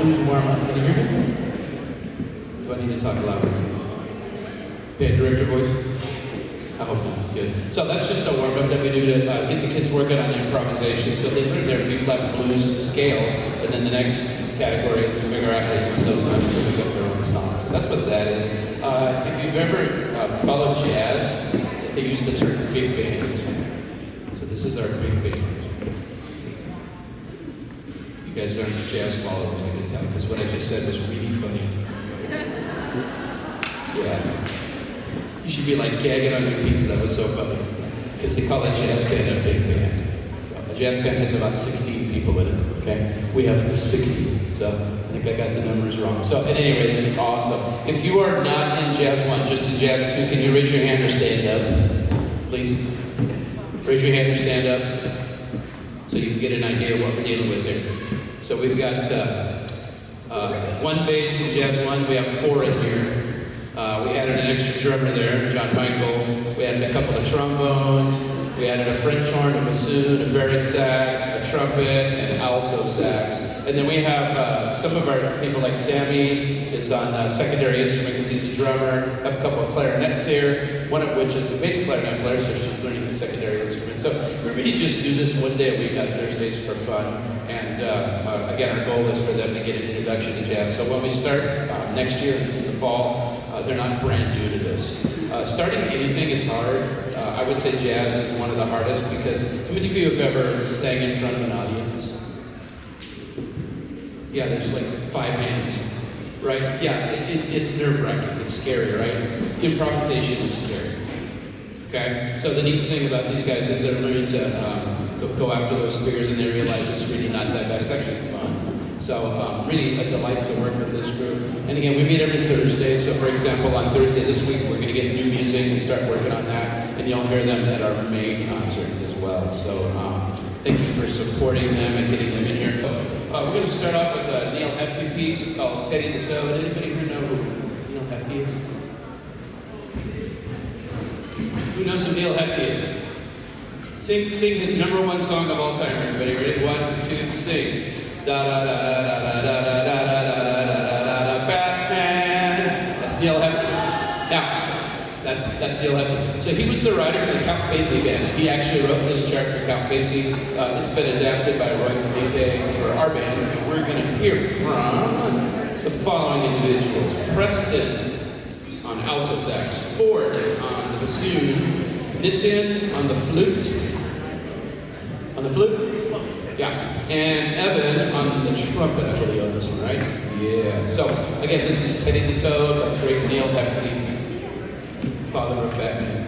blues warm-up. Can you hear me? Do I need to talk louder? Band director voice? I hope not. Good. So that's just a warm-up that we do to get the kids working on improvisation. So they learn their B-flat blues scale, and then the next category is to figure out how to use those notes to make up their own songs. So that's what that is. If you've ever followed jazz, they use the term big band. So this is our big band. You guys aren't jazz followers, I can tell, because what I just said was really funny. Yeah. You should be like gagging on your pizza, that was so funny. Because they call a jazz band a big band. So a jazz band has about 16 people in it, okay? We have 60, so I think I got the numbers wrong. So at any rate, it's awesome. If you are not in Jazz 1, just in Jazz 2, can you raise your hand or stand up? Please. Raise your hand or stand up so you can get an idea of what we're dealing with here. So we've got one bass in Jazz 1, we have 4 in here. We added an extra drummer there, John Michael. We added a couple of trombones. We added a French horn, a bassoon, a baritone sax, a trumpet, and an alto sax. And then we have some of our people like Sammy is on secondary instrument because he's a drummer. I have a couple of clarinets here, one of which is a bass clarinet player, so she's learning the secondary instrument. So we really just do this one day a week on Thursdays for fun. And again, our goal is for them to get an introduction to jazz. So when we start next year in the fall, they're not brand new to this. Starting anything is hard. I would say jazz is one of the hardest because how many of you have ever sang in front of an audience? Yeah, there's like 5 hands, right? Yeah, it's nerve-wracking, it's scary, right? Improvisation is scary, okay? So the neat thing about these guys is they're learning to go after those figures and they realize it's really not that bad. It's actually fun. So really a delight to work with this group. And again, we meet every Thursday. So for example, on Thursday this week, we're going to get new music and start working on that. And you'll hear them at our May concert as well. So thank you for supporting them and getting them in here. We're going to start off with a Neil Hefti piece called Teddy the Toad. Anybody here know who Neil Hefti is? Who knows who Neil Hefti is? Sing his #1 song of all time, everybody. Ready? 1, 2, sing. Da da da da da da da da da da da Batman. That's Neil Hefti. Now, that's Neil Hefti. So he was the writer for the Count Basie band. He actually wrote this chart for Count Basie. It's been adapted by Roy Felipe for our band. And we're going to hear from the following individuals: Preston on alto sax, Ford on the bassoon, Nitin on the flute. On the flute? Yeah, and Evan on the trumpet, I believe, on this one, right? Yeah. So, again, this is Teddy the Toad by great Neil Hefti, father of Batman.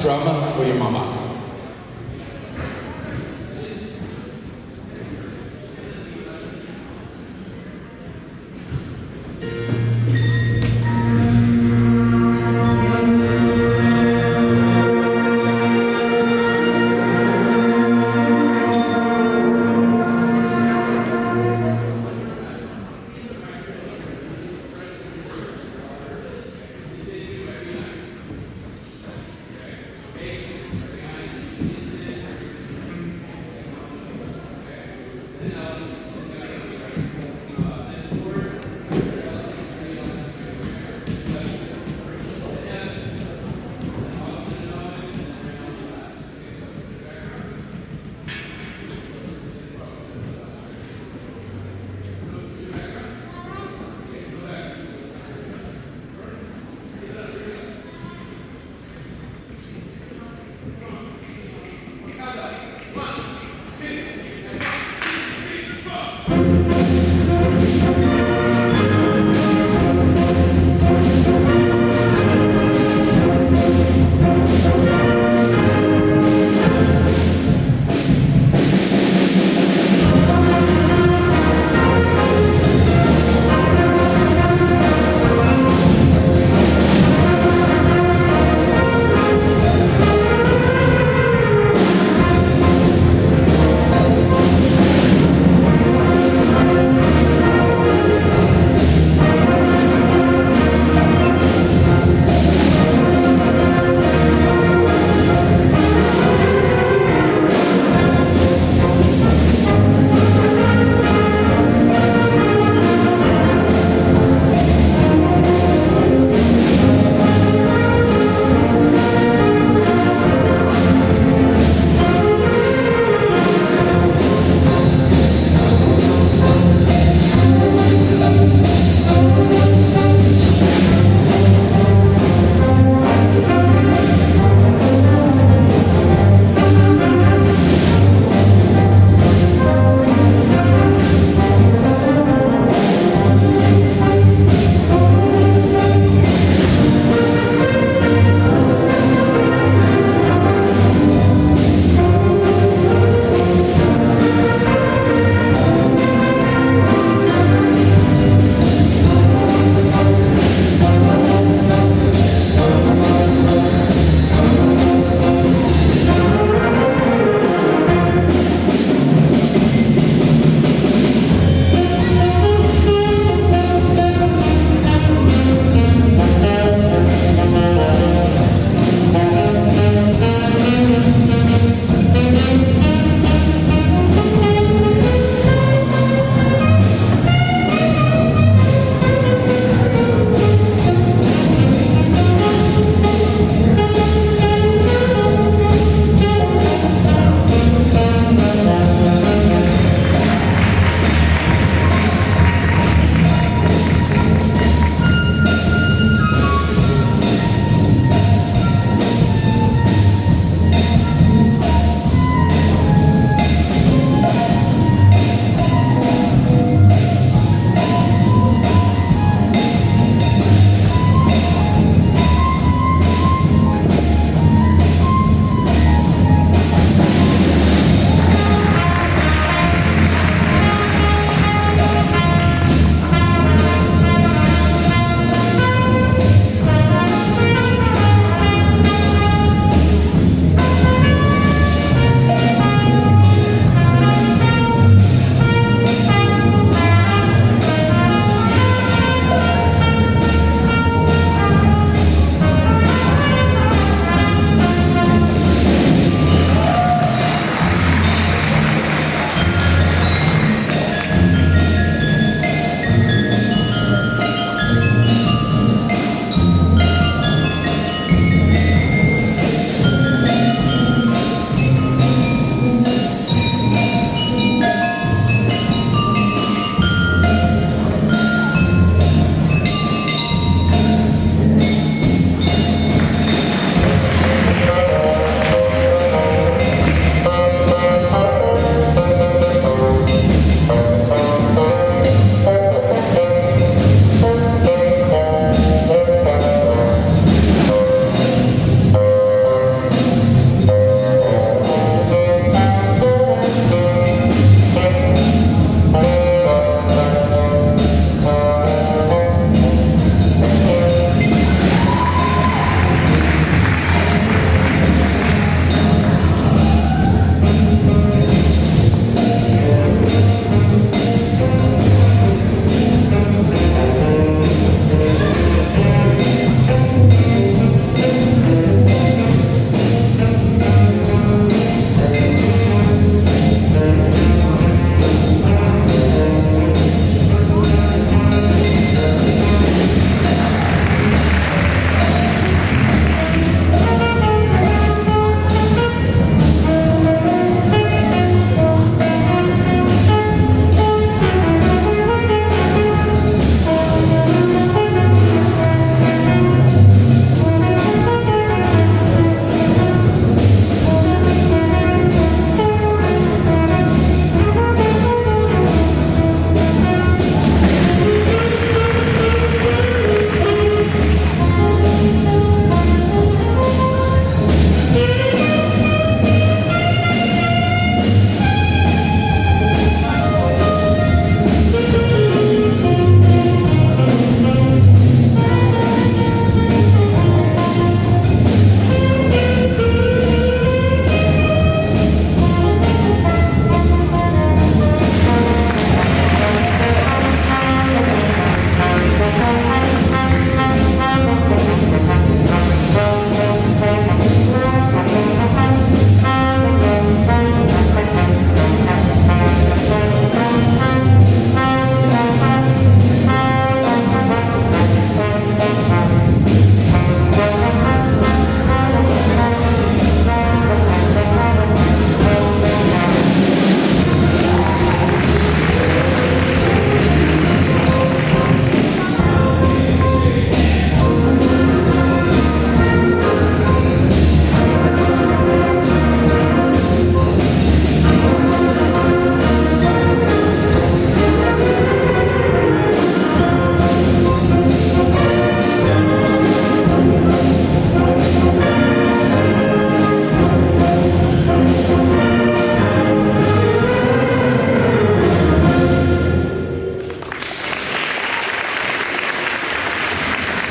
drama for your mama.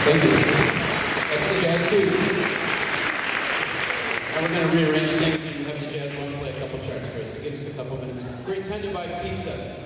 Thank you. That's the jazz cue. Now we're going to rearrange things and have the jazz one play a couple charts for us. So give us a couple minutes. We're intended to buy pizza.